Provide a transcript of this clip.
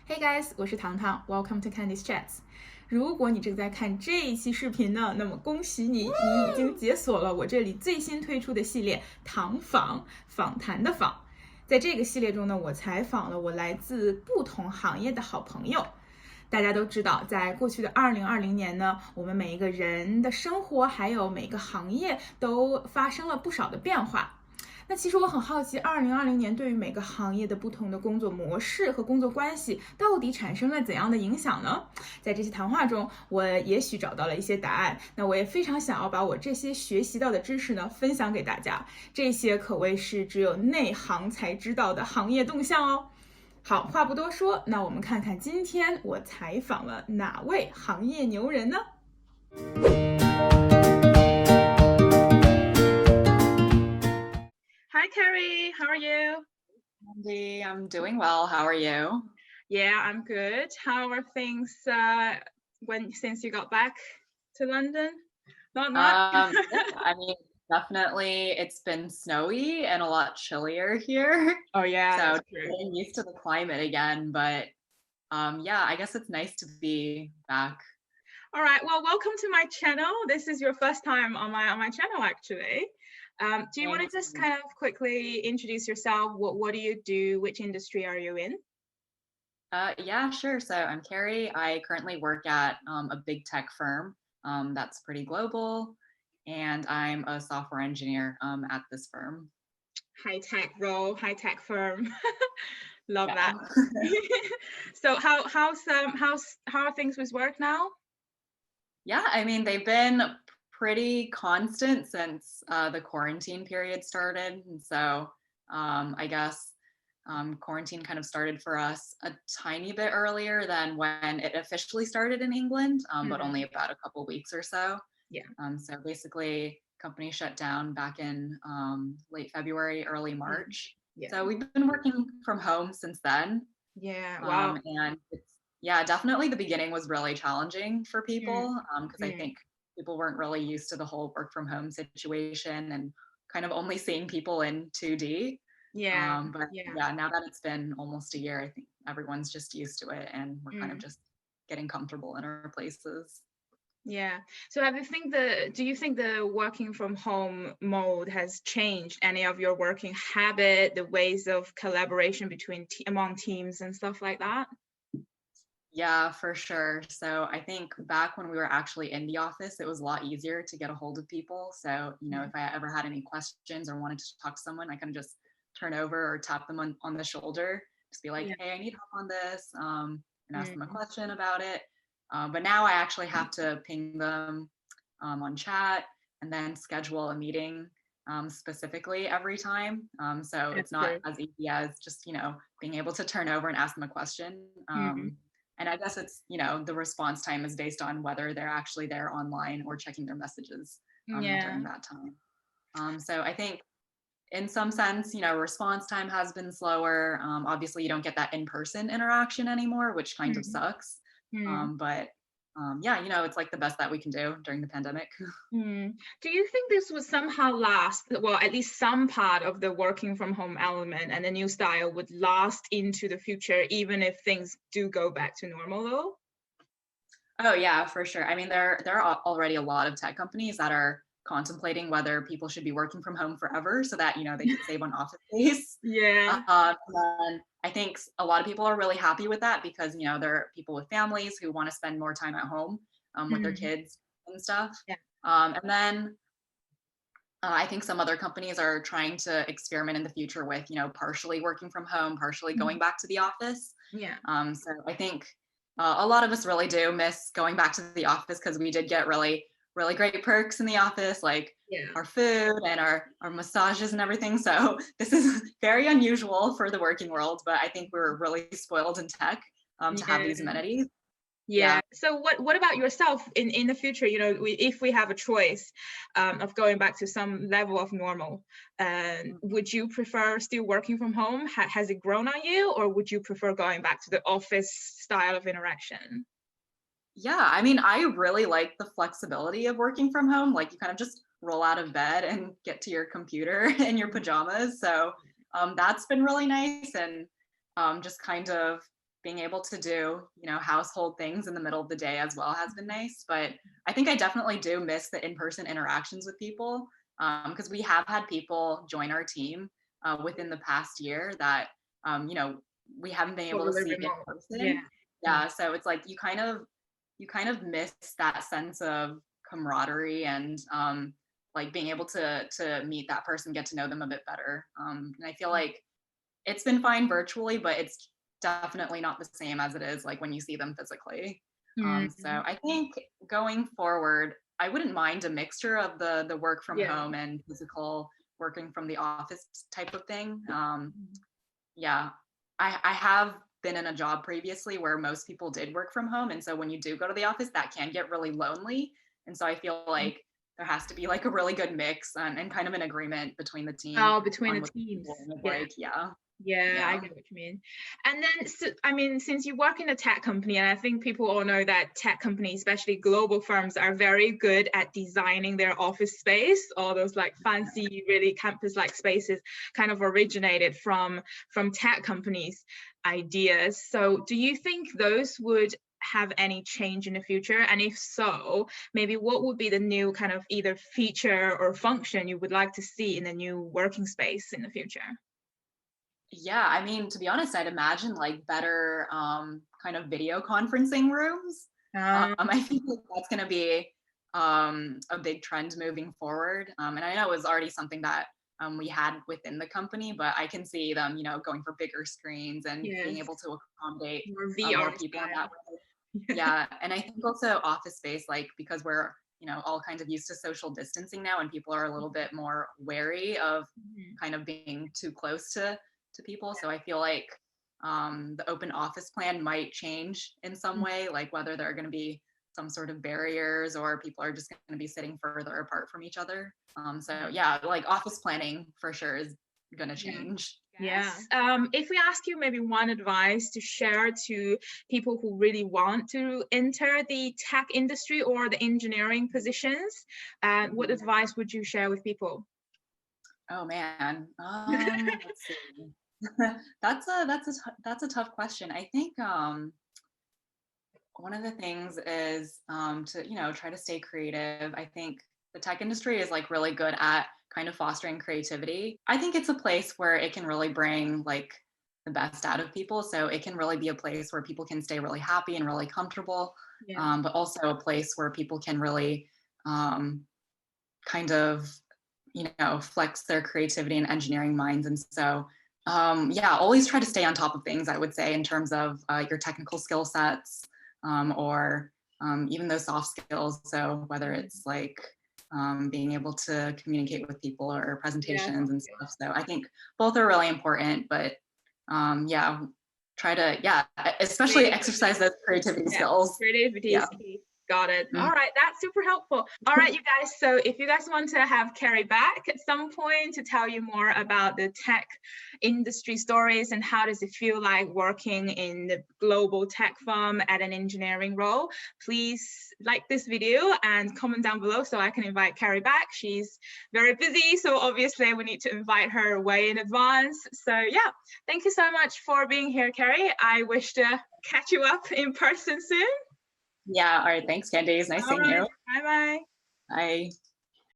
Hey guys，我是糖糖，Welcome to Candy's Chats。如果你正在看这一期视频呢，那么恭喜你，你已经解锁了我这里最新推出的系列“糖访”访谈的访。在这个系列中呢，我采访了我来自不同行业的好朋友。大家都知道，在过去的2020年呢，我们每一个人的生活还有每个行业都发生了不少的变化。那其实我很好奇，2020年对于每个行业的不同的工作模式和工作关系，到底产生了怎样的影响呢？在这期谈话中，我也许找到了一些答案。那我也非常想要把我这些学习到的知识呢，分享给大家。这些可谓是只有内行才知道的行业动向哦。好，话不多说，那我们看看今天我采访了哪位行业牛人呢？Hi Carrie, how are you? Andy, I'm doing well. How are you? Yeah, I'm good. How are things since you got back to London? Not much. I mean, definitely it's been snowy and a lot chillier here. Oh yeah, So that's true. getting used to the climate again, but yeah, I guess it's nice to be back. All right. Well, welcome to my channel. This is your first time on my channel, actually. Do you want to Thanks. just kind of quickly introduce yourself? What do you do? Which industry are you in? Yeah, sure. So I'm Carrie. I currently work at a big tech firm that's pretty global, and I'm a software engineer at this firm. High tech role, high tech firm. Love Yeah. that. So how are things with work now? Yeah, I mean, they've been pretty constant since the quarantine period started. And so I guess quarantine kind of started for us a tiny bit earlier than when it officially started in England, but only about a couple weeks or so. Yeah. So basically, company shut down back in late February, early March. Yeah. So we've been working from home since then. Yeah. Wow. And yeah, definitely the beginning was really challenging for people because I think people weren't really used to the whole work from home situation and kind of only seeing people in 2D. Yeah. But yeah, now that it's been almost a year, I think everyone's just used to it and we're kind of just getting comfortable in our places. Yeah. So do you think the working from home mode has changed any of your working habit, the ways of collaboration among teams and stuff like that? Yeah, for sure. So I think back when we were actually in the office, it was a lot easier to get a hold of people. So, if I ever had any questions or wanted to talk to someone, I can just turn over or tap them on the shoulder, just be like, Yeah. hey, I need help on this, and ask them a question about it. But now I actually have to ping them on chat and then schedule a meeting specifically every time. So That's it's not true. as easy as just, being able to turn over and ask them a question. And I guess it's, the response time is based on whether they're actually there online or checking their messages Yeah. during that time. So I think in some sense, response time has been slower. Obviously, you don't get that in-person interaction anymore, which kind of sucks. But yeah, it's like the best that we can do during the pandemic. Do you think this would somehow last, well, at least some part of the working from home element and the new style would last into the future, even if things do go back to normal though? Oh yeah, for sure. I mean, there are already a lot of tech companies that are contemplating whether people should be working from home forever so that they could save on office space. Yeah. And I think a lot of people are really happy with that because there are people with families who want to spend more time at home with their kids and stuff. Yeah. And then I think some other companies are trying to experiment in the future with partially working from home, partially going back to the office. Yeah. So I think a lot of us really do miss going back to the office because we did get really, really great perks in the office, like our food and our massages and everything. So this is very unusual for the working world, but I think we're really spoiled in tech to have these amenities. Yeah. So what about yourself in the future? If we have a choice of going back to some level of normal, would you prefer still working from home? Has it grown on you, or would you prefer going back to the office style of interaction? Yeah, I mean, I really like the flexibility of working from home. Like you kind of just roll out of bed and get to your computer in your pajamas. So that's been really nice and just kind of being able to do, household things in the middle of the day as well has been nice. But I think I definitely do miss the in-person interactions with people, because we have had people join our team within the past year that, we haven't been able to Totally see in remote. Yeah. person. Yeah, so it's like you kind of miss that sense of camaraderie and like being able to meet that person, get to know them a bit better. And I feel like it's been fine virtually, but it's definitely not the same as it is like when you see them physically. So Mhm. I think going forward, I wouldn't mind a mixture of the work from Yeah. home and physical working from the office type of thing. Yeah, I have been in a job previously where most people did work from home, and so when you do go to the office, that can get really lonely. And so I feel like there has to be like a really good mix and kind of an agreement between the team Oh, between on the what teams. people would Yeah. like. Yeah, Yeah, I yeah. get what you mean. And then, so, I mean, since you work in a tech company, and I think people all know that tech companies, especially global firms, are very good at designing their office space. All those like fancy, really campus-like spaces kind of originated from tech companies' ideas. So, do you think those would have any change in the future? And if so, maybe what would be the new kind of either feature or function you would like to see in a new working space in the future? Yeah, I mean, to be honest, I'd imagine like better kind of video conferencing rooms. Um, I think like that's going to be a big trend moving forward. And I know it was already something that we had within the company, but I can see them, going for bigger screens and being yes. able to accommodate More more VR people in that style. way. Yeah, and I think also office space, like because we're all kinds of used to social distancing now, and people are a little bit more wary of Mhm. kind of being too close to people. So I feel like the open office plan might change in some Mhm. way, like whether there are going to be some sort of barriers or people are just going to be sitting further apart from each other. So yeah, like office planning for sure is going to Yeah. change. Yeah. If we ask you maybe one advice to share to people who really want to enter the tech industry or the engineering positions, what advice would you share with people? Oh man, let's see. That's a tough question. I think one of the things is to try to stay creative. I think the tech industry is like really good at kind of fostering creativity. I think it's a place where it can really bring like the best out of people. So it can really be a place where people can stay really happy and really comfortable, Yeah. but also a place where people can really um, kind of flex their creativity and engineering minds. And so yeah, always try to stay on top of things, I would say, in terms of your technical skill sets, or even those soft skills. So whether it's like being able to communicate with people or Yeah. presentations and stuff. So I think both are really important, but yeah, try to, yeah, especially Creativity. exercise those creativity Yeah, skills. creativity Yeah. is key. Got it. All Mhm. right, that's super helpful. All right, you guys. So if you guys want to have Carrie back at some point to tell you more about the tech industry stories and how does it feel like working in the global tech firm at an engineering role, please like this video and comment down below so I can invite Carrie back. She's very busy, so obviously we need to invite her way in advance. So yeah, thank you so much for being here, Carrie. I wish to catch you up in person soon. Yeah. All right. Thanks, Candy. It's nice All seeing right. you. Bye bye. Bye.